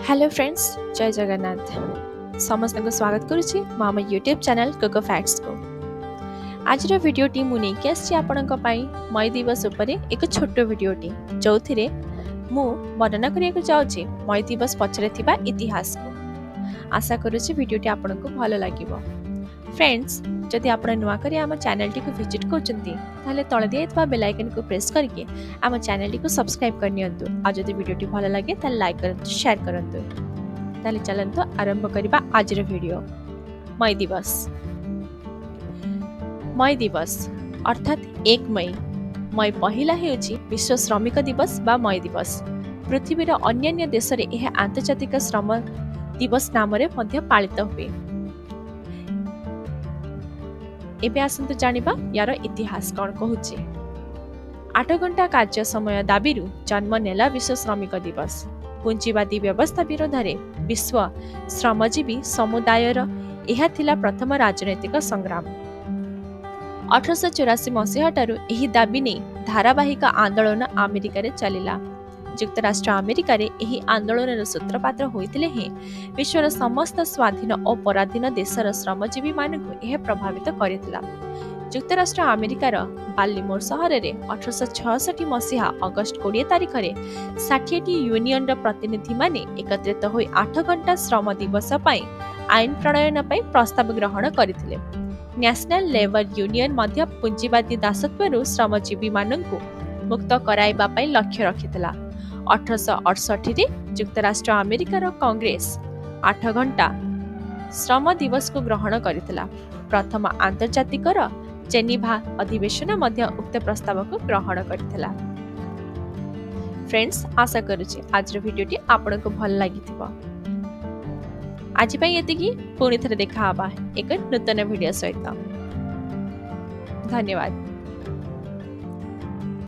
Hello friends, जय जगन्नाथ। समस्त को स्वागत करुच्ची मो आम यूट्यूब चैनल कोको फैक्ट्स को। आज भिडियोटी मु नहीं आसी आपंक मई दिवस उपरे एक छोट भिडियोटी जो थे मु वर्णना करने जाऊँगी मई दिवस पछरे थिबा इतिहास को। आशा करुच्ची भिडियोटी आपन को भल लगिबो। फ्रेंड्स, जदि आप नुआ कर आम चैनल टी विजिट कर तले दिया बेल आइकन को प्रेस करके आम चैनल टी सब्सक्राइब करनी आ जदि वीडियो भल लगे ताले लाइक करंतु, शेयर करंतु। ताले चलंतु आरंभ करिबा आज वीडियो। मई दिवस। मई दिवस अर्थात 1 मई। मई पहिला हेउची विश्व श्रमिक दिवस बा मई दिवस। पृथ्वीर अन्य देश रे यह आंतर्जातिक श्रम दिवस नाम रे मध्य पालित हुए। एबे आसंतु जानिबा यार इतिहास कौन कहूचे। 8 घंटा कार्य समय दाबी जन्म नेला विश्व श्रमिक दिवस। पुंजीवादी व्यवस्था विरोध में विश्व श्रमजीवी समुदायर यह थिला प्रथम राजनैतिक संग्राम। 1884 मसीहा ठारू एही दाबी नहीं धारावाहिक आंदोलन अमेरिका रे चलिला। युक्तराष्ट्र अमेरिका रे एही आंदोलन सूत्रपात होइतिले हे विश्वर समस्त स्वाधीन और पराधीन देशर श्रमजीवी मानक यह प्रभावित करितला। युक्तराष्ट्र अमेरिकार बाल्टिमोर सहर में 1866 मसीहा अगस्ट 20 तारिख में 60टी यूनियन प्रतिनिधि माने एकत्रित होई 8 घंटा श्रम दिवस आईन प्रणयन प्रस्ताव ग्रहण करथिले। नेशनल लेबर यूनियन मध्य पुंजीवादी दासत्वरु श्रमजीवी मानकु मुक्त कराइबा पई लक्ष्य रखिथिला। 1868 रे युक्तराष्ट्र अमेरिकार कांग्रेस 8 घंटा श्रम दिवस को ग्रहण करथिला। प्रथम आंतर्जातिक जेनेवा अधिवेशन मध्य उक्त प्रस्ताव को ग्रहण करथिला। फ्रेंड्स, आशा करुछि आज वीडियोटी आपन को भल लागिथिबो। आज पई एतिकी, पुणी थरे देखा हबा एक नूतन वीडियो सहित। धन्यवाद।